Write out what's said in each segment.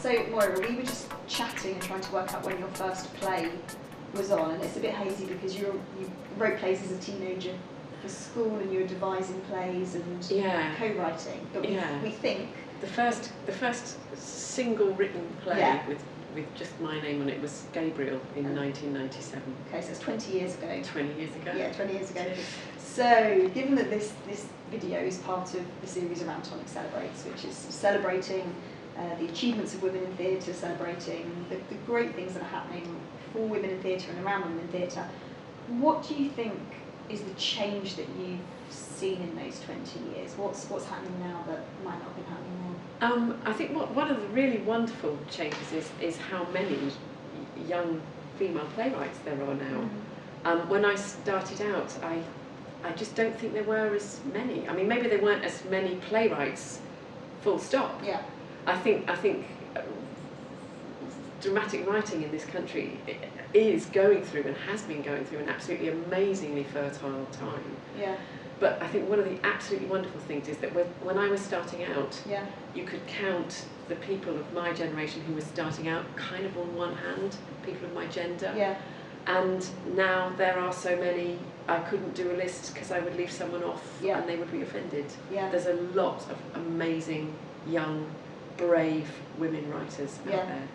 So Moira, we were just chatting and trying to work out when your first play was on, and it's a bit hazy because you wrote plays as a teenager for school and you were devising plays and co-writing. But we think the first single written play with just my name on it was Gabriel in 1997. Okay, so it's 20 years ago. 20 years ago. Yeah, 20 years ago. So, given that this video is part of the series around Tonic Celebrates, which is celebrating the achievements of women in theatre, celebrating the great things that are happening for women in theatre and around women in theatre, what do you think is the change that you've seen in those 20 years? What's happening now that might not have been happening then? I think one of the really wonderful changes is how many young female playwrights there are now. When I started out, I just don't think there were as many. I mean, maybe there weren't as many playwrights, full stop. Yeah. I think dramatic writing in this country is going through and has been going through an absolutely amazingly fertile time. Yeah. But I think one of the absolutely wonderful things is that when I was starting out, you could count the people of my generation who were starting out kind of on one hand, people of my gender. Yeah. And now there are so many, I couldn't do a list because I would leave someone off and they would be offended. Yeah. There's a lot of amazing, young, brave women writers out there.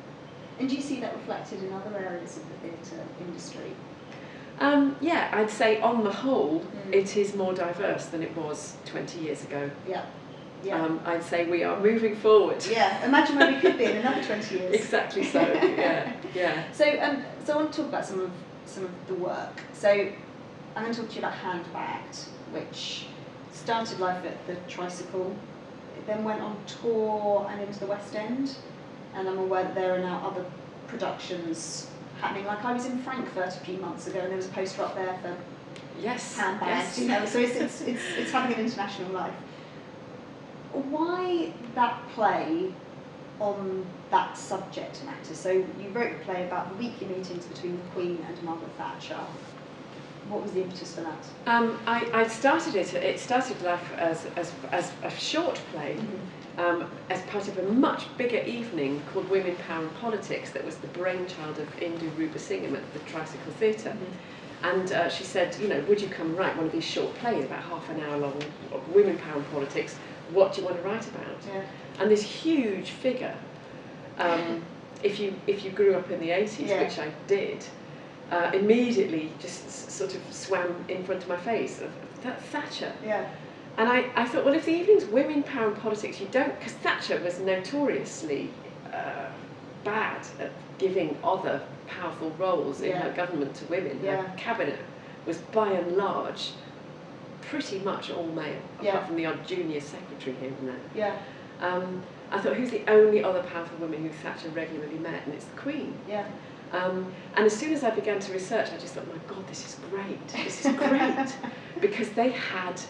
And do you see that reflected in other areas of the theatre industry? Yeah, I'd say on the whole, it is more diverse than it was 20 years ago. Yeah. Yeah. I'd say we are moving forward. Yeah, imagine where we could be in another 20 years. Exactly so, yeah. So I want to talk about some of the work. So I'm going to talk to you about Handbagged, which started life at the Tricycle, it then went on tour and into the West End, and I'm aware that there are now other productions happening. Like I was in Frankfurt a few months ago and there was a poster up there for Handbagged, you know, so it's having an international life. Why that play on that subject matter? So you wrote a play about the weekly meetings between the Queen and Margaret Thatcher. What was the impetus for that? I started it started life as a short play, as part of a much bigger evening called Women, Power and Politics that was the brainchild of Indu Rupasingham at the Tricycle Theatre. And she said, you know, would you come and write one of these short plays about half an hour long, of Women, Power and Politics? What do you want to write about? Yeah. And this huge figure, if you grew up in the 80s, which I did, immediately just sort of swam in front of my face of Thatcher. Yeah. And I thought, well, if the evening's Women, Power and Politics, you don't, because Thatcher was notoriously bad at giving other powerful roles in her government to women. Her cabinet was by and large pretty much all male, apart from the odd junior secretary here and there. Yeah. I thought, who's the only other powerful woman who Thatcher regularly met? And it's the Queen. Yeah. And as soon as I began to research, I just thought, my God, this is great. This is great. Because they had,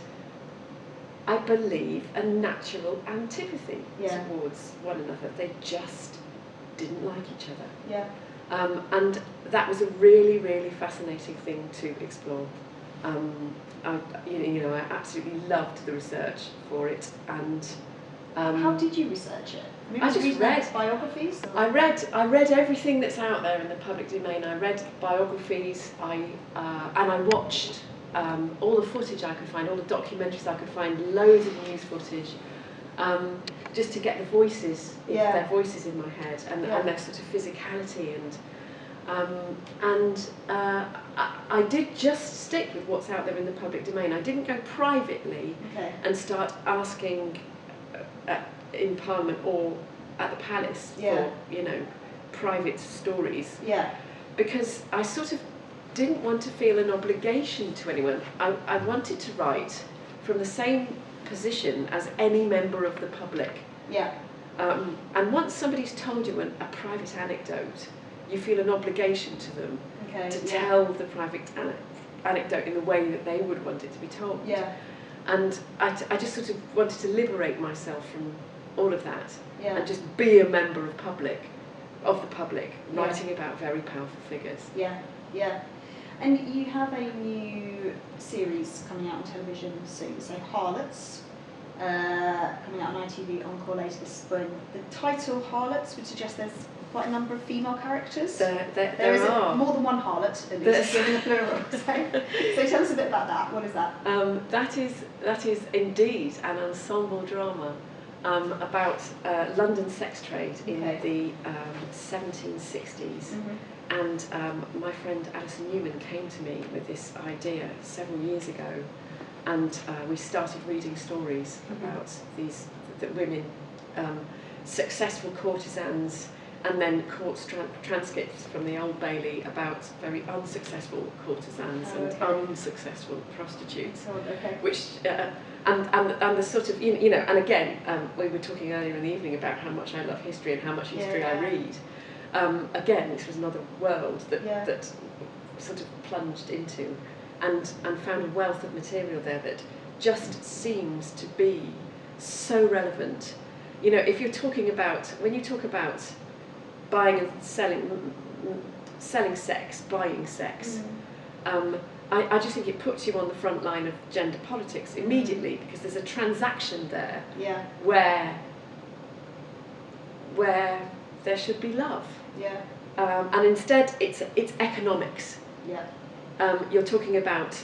I believe, a natural antipathy towards one another. They just didn't like each other. Yeah. And that was a really, really fascinating thing to explore. I absolutely loved the research for it. And how did you research it? I just read biographies. I read everything that's out there in the public domain. I read biographies. And I watched all the footage I could find, all the documentaries I could find, loads of news footage, just to get the voices, their voices in my head, and their sort of physicality. And I did just stick with what's out there in the public domain. I didn't go privately and start asking in Parliament or at the Palace for, private stories. Yeah. Because I sort of didn't want to feel an obligation to anyone. I wanted to write from the same position as any member of the public. Yeah. And once somebody's told you a private anecdote, you feel an obligation to them to tell the private anecdote in the way that they would want it to be told. Yeah. And I just sort of wanted to liberate myself from all of that and just be a member of the public, writing about very powerful figures. Yeah, yeah. And you have a new series coming out on television soon, so Harlots, coming out on ITV Encore later this spring. The title Harlots would suggest there's quite a number of female characters. There is are more than one harlot, at least, given the plural. So tell us a bit about that. What is that? That is indeed an ensemble drama about London sex trade in the 1760s. And my friend Alison Newman came to me with this idea several years ago, and we started reading stories about these women, successful courtesans, and then court transcripts from the Old Bailey about very unsuccessful courtesans and unsuccessful prostitutes, which and the sort of you know, and again we were talking earlier in the evening about how much I love history and how much history I read. Again, this was another world that sort of plunged into, and found a wealth of material there that just seems to be so relevant. You know, if you're talking about, when you talk about buying and selling sex, buying sex, I just think it puts you on the front line of gender politics immediately, because there's a transaction there where there should be love. And instead it's economics. You're talking about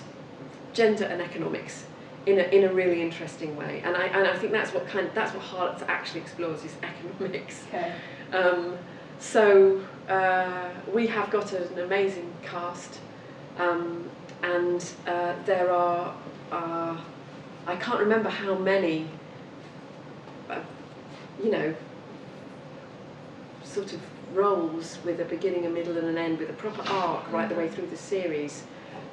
gender and economics in a really interesting way, and I think that's what Harlots actually explores, is economics. So we have got an amazing cast, and there are I can't remember how many you know, sort of roles with a beginning, a middle and an end, with a proper arc right the way through the series.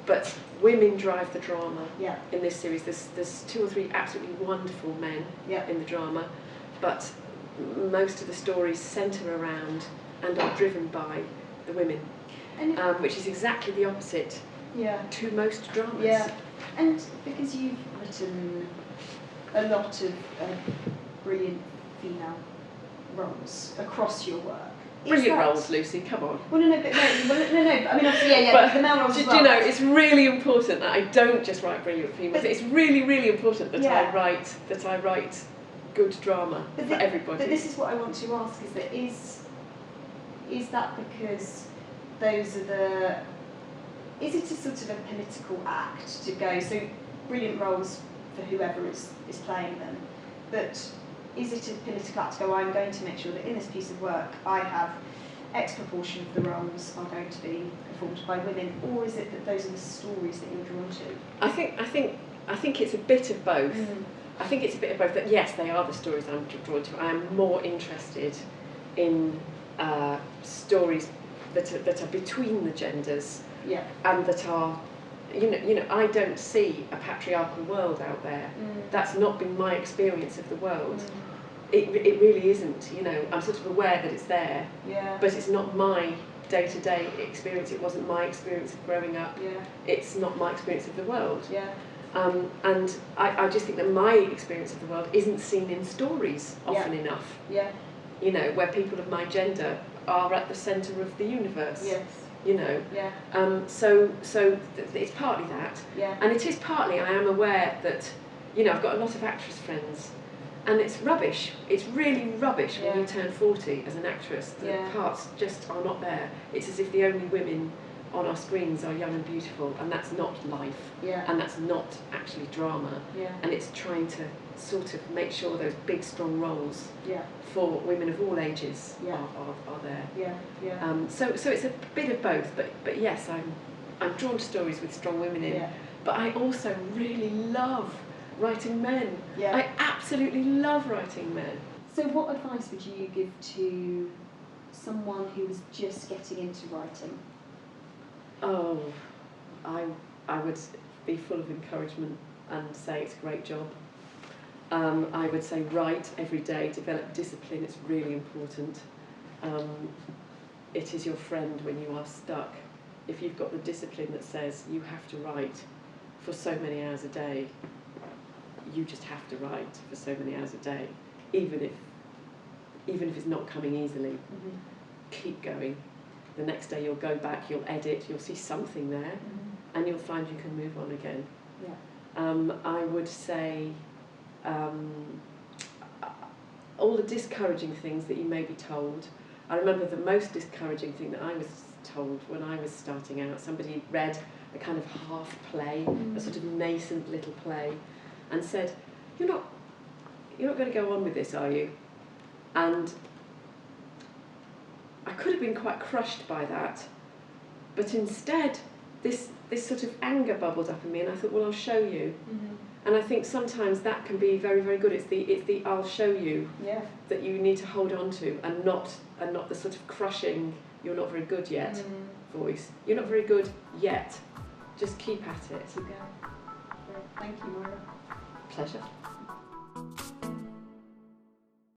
But women drive the drama in this series. There's 2 or 3 absolutely wonderful men in the drama, but most of the stories centre around and are driven by the women, which is exactly the opposite to most dramas. And because you've written a lot of brilliant female roles across your work. Brilliant roles, Lucy, come on. Well, no, but I mean, obviously, but the male roles as well. Do you know, it's really important that I don't just write brilliant females. It's really, really important that I write good drama for everybody. But this is what I want to ask: is that because those are the? Is it a sort of a political act to go? So brilliant roles for whoever is playing them, but is it a political act to go, I'm going to make sure that in this piece of work I have X proportion of the roles are going to be performed by women, or is it that those are the stories that you're drawn to? I think it's a bit of both. I think it's a bit of both. That yes, they are the stories I'm drawn to. I am more interested in stories that are between the genders, and that are. You know, I don't see a patriarchal world out there. That's not been my experience of the world. It really isn't. You know, I'm sort of aware that it's there, but it's not my day-to-day experience. It wasn't my experience of growing up. It's not my experience of the world. And I just think that my experience of the world isn't seen in stories often enough. You know, where people of my gender are at the centre of the universe. You know, so it's partly that, and it is partly I am aware that, you know, I've got a lot of actress friends, and it's rubbish. It's really rubbish when you turn 40 as an actress. The parts just are not there. It's as if the only women on our screens are young and beautiful, and that's not life, and that's not actually drama, and it's trying to sort of make sure those big strong roles for women of all ages are there. So it's a bit of both, but yes, I'm drawn to stories with strong women in, but I also really love writing men. I absolutely love writing men. So what advice would you give to someone who was just getting into writing? Oh, I would be full of encouragement and say it's a great job. I would say write every day, develop discipline, it's really important. It is your friend when you are stuck. If you've got the discipline that says you have to write for so many hours a day, you just have to write for so many hours a day, even if it's not coming easily. Keep going. The next day you'll go back, you'll edit, you'll see something there, and you'll find you can move on again. I would say all the discouraging things that you may be told. I remember the most discouraging thing that I was told when I was starting out. Somebody read a kind of half play, a sort of nascent little play, and said, "You're not going to go on with this, are you?" And I could have been quite crushed by that, but instead this sort of anger bubbled up in me, and I thought, well, I'll show you. And I think sometimes that can be very, very good. It's the I'll show you that you need to hold on to, and not the sort of crushing, you're not very good yet voice. You're not very good yet. Just keep at it. Yeah. Thank you, Moira. Pleasure.